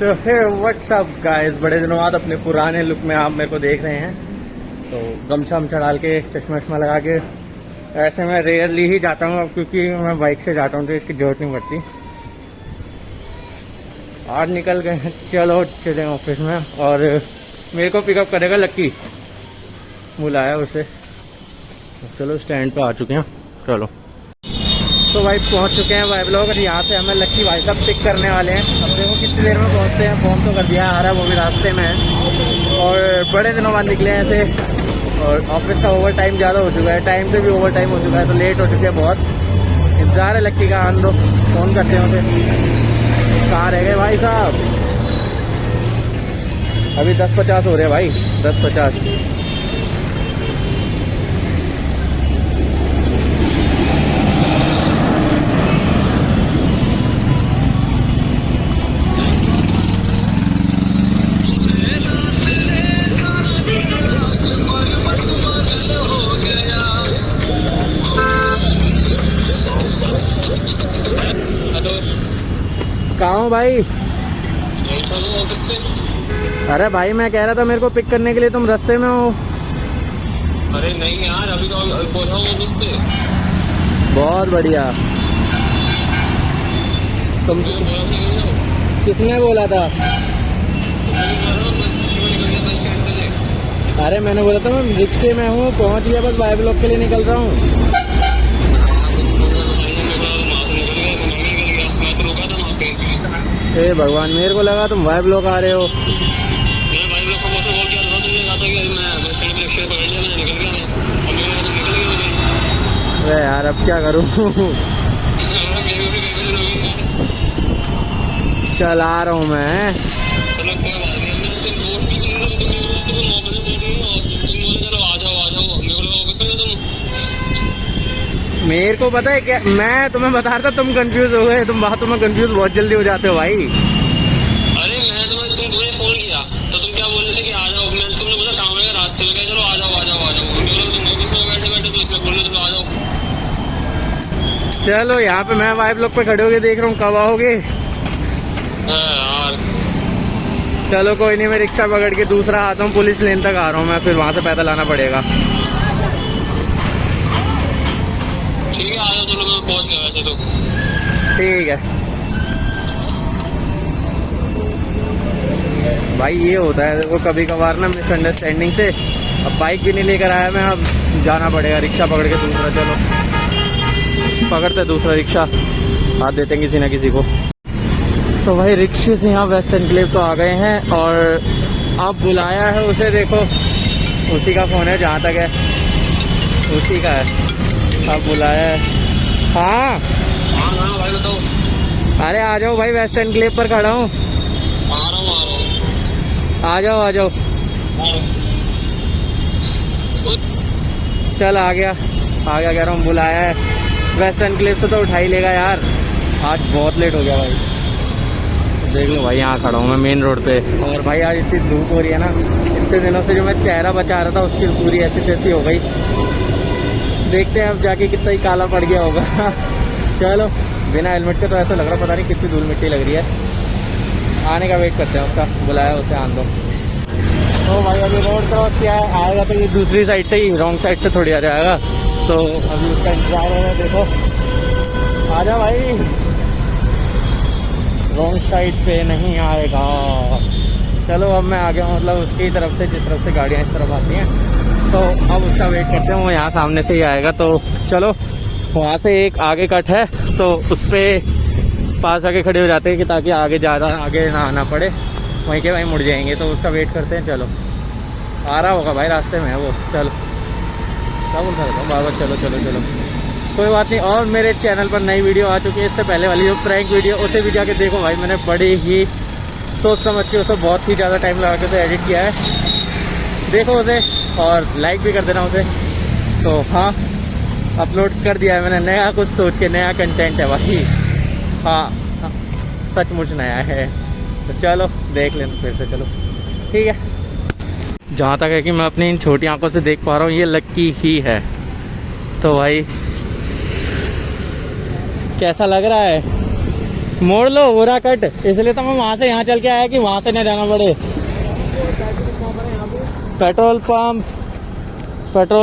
सो hey what's up guys, बड़े दिनों बाद अपने पुराने लुक में आप मेरे को देख रहे हैं। तो गमछा वमछा डाल के चश्मा वश्मा लगा के ऐसे मैं रेयरली ही जाता हूँ, क्योंकि मैं बाइक से जाता हूँ तो इसकी जरूरत नहीं पड़ती। आज निकल गए, चलो चले ऑफिस में, और मेरे को पिकअप करेगा लक्की, बुलाया उसे। चलो स्टैंड पे आ चुके हैं, चलो। तो भाई पहुंच चुके हैं भाई लोग, यहाँ से हमें लक्की भाई साहब पिक करने वाले हैं। अब देखो कितनी देर में पहुंचते हैं। फोन तो कर दिया आ रहा है, वो भी रास्ते में है, और बड़े दिनों बाद निकले हैं ऐसे। और ऑफिस का ओवर टाइम ज़्यादा हो चुका है, टाइम से भी ओवर टाइम हो चुका है, तो लेट हो चुके हैं बहुत। इंतजार है लक्की का, आन दो, फ़ोन करते हैं उसे। कहाँ रह गए भाई साहब? अभी 10:50 हो रहे हैं भाई, 10:50। कहाँ हो भाई? अरे भाई मैं कह रहा था मेरे को पिक करने के लिए, तुम रास्ते में हो। अरे नहीं यार, अभी तो पहुंचा हूँ ऑफिस पे। बहुत बढ़िया। तुम किसने बोला था? अरे मैंने बोला था मैं रिक्शे में हूँ, पहुँच गया, बस वाई ब्लॉक के लिए निकल रहा हूँ। हे भगवान, मेरे को लगा तुम वाई ब्लॉक आ रहे हो। अरे यार अब क्या करूँ? चल आ रहा हूँ मैं। मेरे को पता है क्या, मैं तुम्हें बता रहा था, तुम कंफ्यूज हो गए। तुम बातों में कंफ्यूज बहुत जल्दी हो जाते हो भाई। अरे मैं तुमने फोन किया तो तुम क्या बोल रहे थे कि आ जाओ। मैं तुमने बोला काम है रास्ते में, चलो आ जाओ आ जाओ आ जाओ। तुम ऑफिस में बैठे बैठे तो इसमें बोल रहे थे आ जाओ। चलो यहाँ पे मैं वाई ब्लॉक पे खड़े होके देख रहा हूँ, कब आओगे? यार चलो कोई नहीं, मैं रिक्शा पकड़ के दूसरा आता हूँ, पुलिस लेन तक आ रहा हूँ मैं, फिर वहाँ से पैदल आना पड़ेगा। ठीक है आ जाओ, चलो मैं पहुंच गया वैसे तो। ठीक है भाई, ये होता है वो कभी कभार ना मिसअंडरस्टैंडिंग से। अब बाइक भी नहीं लेकर आया मैं, अब जाना पड़ेगा रिक्शा पकड़ के दूसरा। चलो पकड़ते दूसरा रिक्शा, हाथ देते हैं किसी ना किसी को। तो भाई रिक्शे से यहाँ वेस्ट एनक्लेव तो आ गए हैं, और अब बुलाया है उसे, देखो उसी का फ़ोन है जहाँ तक है, उसी का है। अब बुलाया है। हाँ हाँ भाई बताओ। अरे आ जाओ भाई, वेस्ट एनक्लेव पर खड़ा हूँ। आ रहा हूँ आ जाओ आ जाओ। चल आ गया कह रहा हूँ, बुलाया है वेस्ट एनक्लेव तो उठा ही लेगा यार। आज बहुत लेट हो गया भाई। देख लो भाई, यहाँ खड़ा हूँ मैं मेन रोड पे, और भाई आज इतनी धूप हो रही है ना, इतने दिनों से जो मैं चेहरा बचा रहा था उसकी पूरी ऐसी तैसी हो गई। देखते हैं अब जाके कितना ही काला पड़ गया होगा। चलो बिना हेलमेट के तो ऐसा लग रहा, पता नहीं कितनी धूल मिट्टी लग रही है। आने का वेट करते हैं उसका, बुलाया उसे, आन दो। तो भाई अभी रोड क्रॉस किया है, आएगा तो ये दूसरी साइड से ही, रॉन्ग साइड से थोड़ी आ जाएगा, तो अभी उसका इंतजार है। देखो आ जा भाई, रॉन्ग साइड पे नहीं आएगा। चलो अब मैं आ गया हूँ, मतलब उसकी तरफ से, जिस तरफ से गाड़ियाँ इस तरफ आती हैं, तो अब उसका वेट करते हैं। वो यहाँ सामने से ही आएगा, तो चलो वहाँ से एक आगे कट है, तो उस पर पास आके खड़े हो जाते हैं कि ताकि आगे ज़्यादा आगे ना आना पड़े, वहीं के वहीं मुड़ जाएंगे। तो उसका वेट करते हैं। चलो आ रहा होगा भाई, रास्ते में है वो। चलो क्या बोल सकता हूँ बाबा, चलो चलो चलो कोई बात नहीं। और मेरे चैनल पर नई वीडियो आ चुकी है, इससे पहले वाली जो प्रैंक वीडियो, उसे भी जाके देखो भाई। मैंने बड़ी ही सोच समझ के उसे बहुत ही ज़्यादा टाइम लगा के उसे एडिट किया है, देखो उसे, और लाइक भी कर देना उसे। तो हाँ, अपलोड कर दिया है मैंने, नया कुछ सोच के, नया कंटेंट है भाई। हाँ सचमुच नया है, तो चलो देख लेना फिर से। चलो ठीक है। जहाँ तक है कि मैं अपनी इन छोटी आंखों से देख पा रहा हूँ, ये लक्की ही है। तो भाई कैसा लग रहा है? मोड़ लो, हो रहा कट, इसलिए तो मैं वहां से यहाँ चल के आया कि वहां से न जाना पड़े। पेट्रोल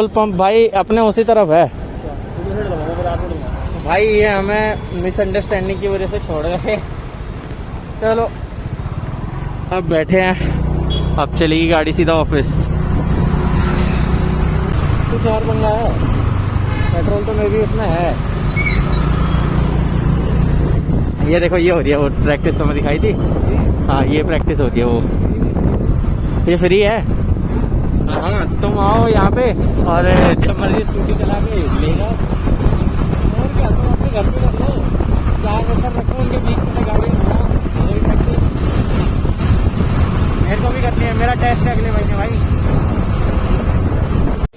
पंप भाई अपने उसी तरफ है भाई। ये हमें मिसअंडरस्टैंडिंग की वजह से छोड़ गए। चलो अब बैठे हैं, अब चलेगी गाड़ी सीधा ऑफिस। कुछ और पंगा है, पेट्रोल तो मे भी उसमें है। ये देखो ये हो रही है वो प्रैक्टिस, तो मैं दिखाई थी। हाँ ये प्रैक्टिस होती है वो। ये फ्री है। हाँ तुम आओ यहाँ पे और जब मर्जी स्कूटी चला के ले जाओ। और क्या, तुम अपने घर पे कर लो, चार नंबर रखो उनके बीच में गाड़ी। मेरे को भी करनी है, मेरा टेस्ट है अगले महीने भाई।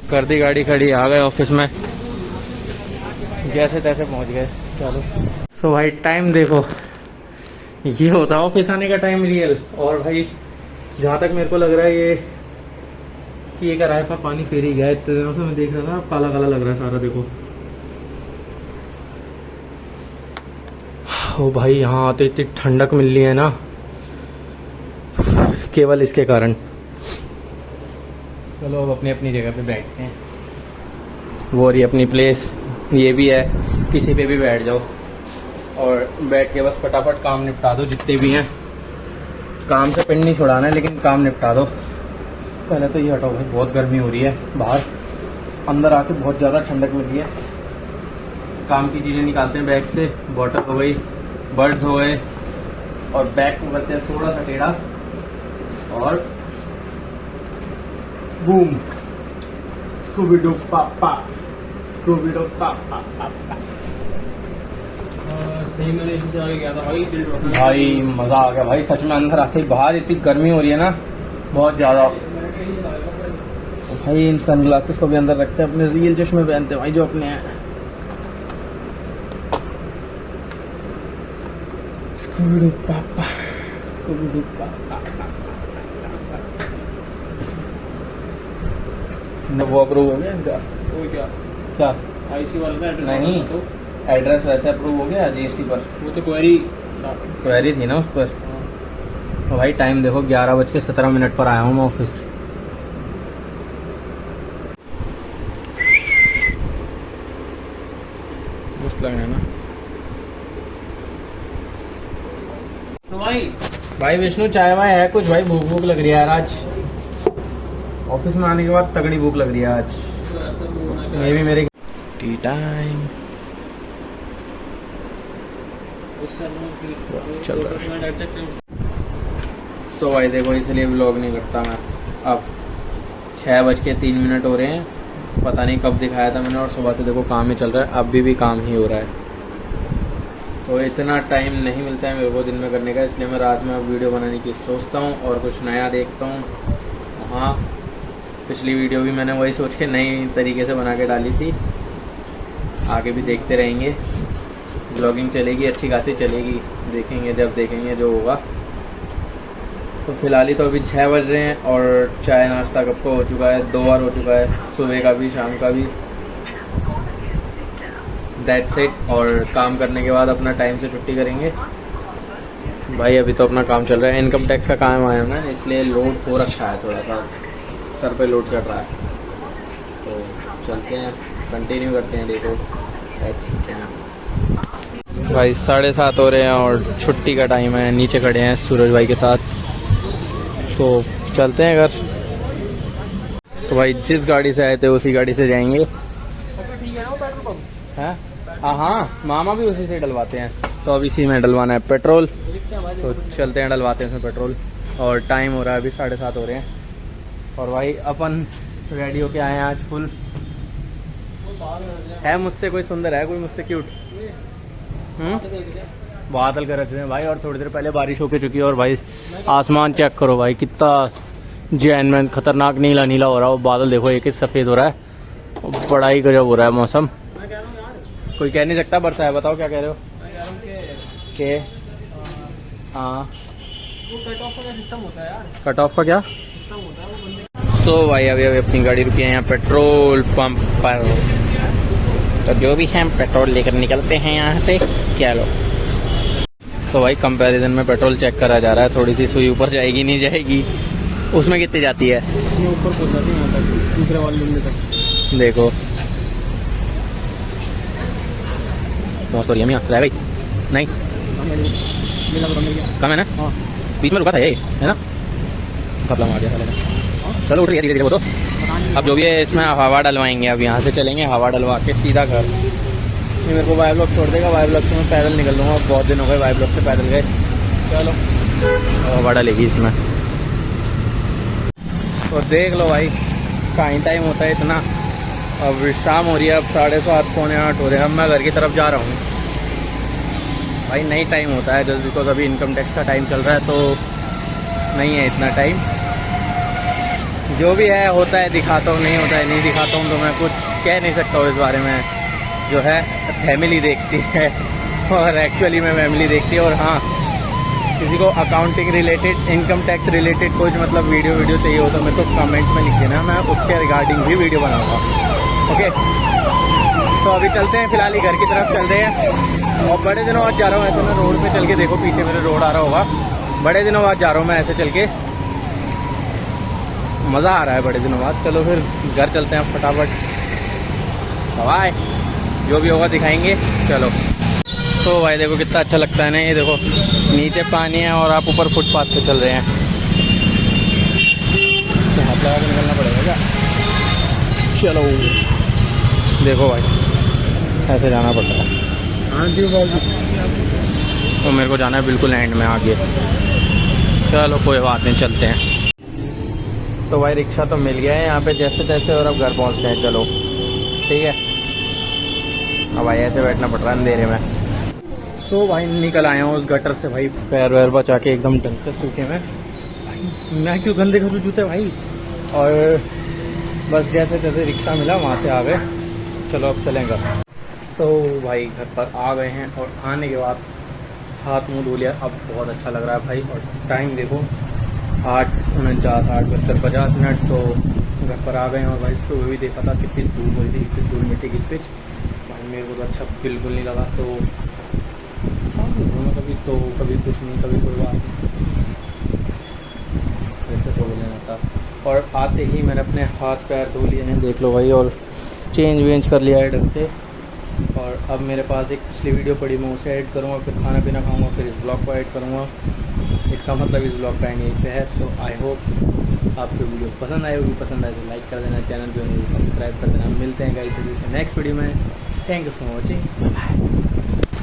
कर दी गाड़ी खड़ी, आ गए ऑफिस में, जैसे तैसे पहुंच गए। चलो सो भाई टाइम देखो, ये होता है ऑफिस आने का टाइम रियल। और भाई जहाँ तक मेरे को लग रहा है ये कि ये कराए पर पानी फेर ही गया। इतने दिनों से मैं देख रहा था, अब काला काला लग रहा है सारा। देखो ओ भाई यहाँ आते इतनी ठंडक मिल रही है ना, केवल इसके कारण। चलो अब अपनी अपनी जगह पे बैठते हैं। वो रही अपनी प्लेस, ये भी है, किसी पे भी बैठ जाओ और बैठ के बस फटाफट काम निपटा दो। जितने भी हैं काम से पिंड नहीं छुड़ाना है, लेकिन काम निपटा दो। पहले तो ये हटाओ भाई, बहुत गर्मी हो रही है बाहर, अंदर आके बहुत ज़्यादा ठंडक मिल रही है। काम की चीज़ें निकालते हैं बैग से, बॉटल हो गई, बर्ड्स हो गए, और बैग को करते हैं थोड़ा सा टेढ़ा और बूम, स्कूबी डू पापा, स्कूबी डू पापा। सही मैंने इसी से आगे गया था भाई, भाई मज़ा आ गया भाई सच में। अंदर आते ही बाहर इतनी गर्मी हो रही है ना, बहुत ज़्यादा। भाई इन सनग्लासेस को भी अंदर रखते हैं, अपने रियल चश्मे पहनते हैं भाई जो अपने हैं। स्कूबी पापा, स्कूबी पापा। वो अप्रूव हो गया इनका? वो क्या आईसी वाला था? नहीं तो एड्रेस वैसे अप्रूव हो गया जीएसटी पर? वो तो क्वेरी थी ना उस पर। तो भाई टाइम देखो 11:17 पर आया हूँ मैं ऑफिस। मस्त लग रहा है ना तो भाई विष्णु चाय वाय है कुछ? भाई भूख भूख लग रही है यार आज, ऑफिस में आने के बाद तगड़ी भूख लग रही है आज। मे भी मेरे टी टाइम चल रहा है। सो भाई देखो इसलिए व्लॉग नहीं करता मैं। अब 6:03 हो रहे हैं, पता नहीं कब दिखाया था मैंने, और सुबह से देखो काम ही चल रहा है, अभी भी काम ही हो रहा है। तो इतना टाइम नहीं मिलता है मेरे को दिन में करने का, इसलिए मैं रात में अब वीडियो बनाने की सोचता हूँ और कुछ नया देखता हूँ। हाँ पिछली वीडियो भी मैंने वही सोच के नई तरीके से बना के डाली थी, आगे भी देखते रहेंगे। ब्लॉगिंग चलेगी, अच्छी खासी चलेगी, देखेंगे जब देखेंगे जो होगा। तो फिलहाल ही तो अभी 6 बज रहे हैं और चाय नाश्ता कब को हो चुका है, 2 बार हो चुका है, सुबह का भी शाम का भी। That's it. और काम करने के बाद अपना टाइम से छुट्टी करेंगे भाई। अभी तो अपना काम चल रहा है, इनकम टैक्स का काम आया ना, इसलिए लोड हो रखा है, थोड़ा सा सर पे लोड चढ़ रहा है। तो चलते हैं, कंटिन्यू करते हैं। देखो भाई 7:30 हो रहे हैं और छुट्टी का टाइम है। नीचे खड़े हैं सूरज भाई के साथ, तो चलते हैं घर। तो भाई जिस गाड़ी से आए थे उसी गाड़ी से जाएंगे। हाँ मामा भी उसी से डलवाते हैं, तो अब इसी में डलवाना है पेट्रोल। तो चलते हैं डलवाते हैं इसमें पेट्रोल। और टाइम हो रहा है अभी 7:30 हो रहे हैं। और भाई अपन रेडी होके आए हैं आज फुल। है मुझसे कोई सुंदर है, कोई मुझसे क्यूट? बादल कर रखे हैं भाई, और थोड़ी देर पहले बारिश होके चुकी है। और भाई आसमान चेक करो भाई, कितना जैन खतरनाक नीला नीला हो रहा है। वो बादल देखो एक ही सफ़ेद हो रहा है, बड़ा ही गजब हो रहा है मौसम। कोई कह नहीं सकता बरसा है। बताओ क्या कह रहे हो? के हाँ कट ऑफ का क्या? सो भाई अभी अपनी गाड़ी रुकी है यहाँ पेट्रोल पंप पर, तो जो भी है पेट्रोल लेकर निकलते हैं यहाँ से। चलो तो भाई कंपैरिजन में पेट्रोल चेक करा जा रहा है, थोड़ी सी सुई ऊपर जाएगी नहीं जाएगी, उसमें कितनी जाती है ये ऊपर पहुंच जाती है यहाँ तक, दूसरे वाले लुंडे तक। देखो। बहुत सॉरी हम यहाँ भाई नहीं मिला तो मिल गया। कम है ना, हाँ बीच में रुका था ये है ना, कपड़ा मार दिया साले ने। चलो उठ रही है धीरे धीरे वो तो। अब जो भी है इसमें हवा डलवाएंगे, अब यहाँ से चलेंगे हवा डलवा के सीधा घर। ये मेरे को वाई ब्लॉक छोड़ देगा, वाई ब्लॉक से मैं पैदल निकल लूँगा, बहुत दिन हो गए वाई ब्लॉक से पैदल गए। चलो हवा डलेगी इसमें। तो देख लो भाई कहीं टाइम होता है इतना, अब शाम हो रही है, अब 7:30 पौने 8 हो रहे हैं। अब मैं घर की तरफ जा रहा हूँ भाई, नहीं टाइम होता है जस्ट बिकॉज अभी इनकम टैक्स का टाइम चल रहा है, तो नहीं है इतना टाइम। जो भी है होता है दिखाता हूँ, नहीं होता है नहीं दिखाता हूँ, तो मैं कुछ कह नहीं सकता हूँ इस बारे में। जो है फैमिली देखती है और एक्चुअली में फैमिली देखती है। और हाँ, किसी को accounting related, income tax related कुछ मतलब वीडियो चाहिए हो तो मेरे को कमेंट में लिख देना, मैं उसके रिगार्डिंग भी वीडियो बनाऊँगा। ओके, तो अभी चलते हैं, फिलहाल ही घर की तरफ चल रहे हैं। और बड़े दिनों बाद जा रहा हूँ ऐसे, मैं रोड पे चल के, देखो पीछे मेरे रोड आ रहा होगा, बड़े दिनों बाद जा रहा हूँ मैं ऐसे चल के, मज़ा आ रहा है बड़े दिनों बाद। चलो फिर घर चलते हैं फटाफट, बाय, जो भी होगा दिखाएंगे। चलो तो भाई देखो कितना अच्छा लगता है ना, ये देखो नीचे पानी है और आप ऊपर फुटपाथ पे चल रहे हैं, तो हाथ लगा के निकलना पड़ेगा क्या। चलो देखो भाई ऐसे जाना पड़ता है। हाँ जी बाबू, तो मेरे को जाना है बिल्कुल एंड में आगे। चलो कोई बात नहीं, चलते हैं। तो भाई रिक्शा तो मिल गया है यहाँ पे जैसे तैसे, और अब घर पहुँचते हैं। चलो ठीक है, अब भाई ऐसे बैठना पड़ रहा है अंधेरे में। सो भाई निकल आया हूँ उस गटर से भाई, पैर वैर बचा के एकदम ढंग से सूखे में। भाई मैं क्यों गंदे करूँ जूते भाई। और बस जैसे तैसे रिक्शा मिला, वहाँ से आ गए। चलो अब चलें घर। तो भाई घर पर आ गए हैं, और आने के बाद हाथ मुँह धो लिया, अब बहुत अच्छा लग रहा है भाई। और टाइम देखो 8:49, 8:50। तो घर पर आ गए हैं। और भाई सुबह भी देखा था कितनी धूप हो रही थी, कितनी धूल मिट्टी की पिच, भाई मेरे को तो अच्छा बिल्कुल नहीं लगा। तो कभी तो कभी कुछ नहीं, कभी कोई बात वैसे तो लेना था। और आते ही मैंने अपने हाथ पैर धो लिए हैं, देख लो भाई, और चेंज वेंज कर लिया है ढंग से। और अब मेरे पास एक पिछली वीडियो पड़ी, मैं उसे ऐड करूँगा, फिर खाना पीना खाऊँगा, फिर इस ब्लॉग को ऐड करूँगा। इसका मतलब इस ब्लॉग का एंड यहीं पे है। तो आई होप आपको वीडियो पसंद आए होगी, पसंद आए तो लाइक कर देना, चैनल को सब्सक्राइब कर देना। मिलते हैं गाइस जल्दी से नेक्स्ट वीडियो में। Thank you so much, bye.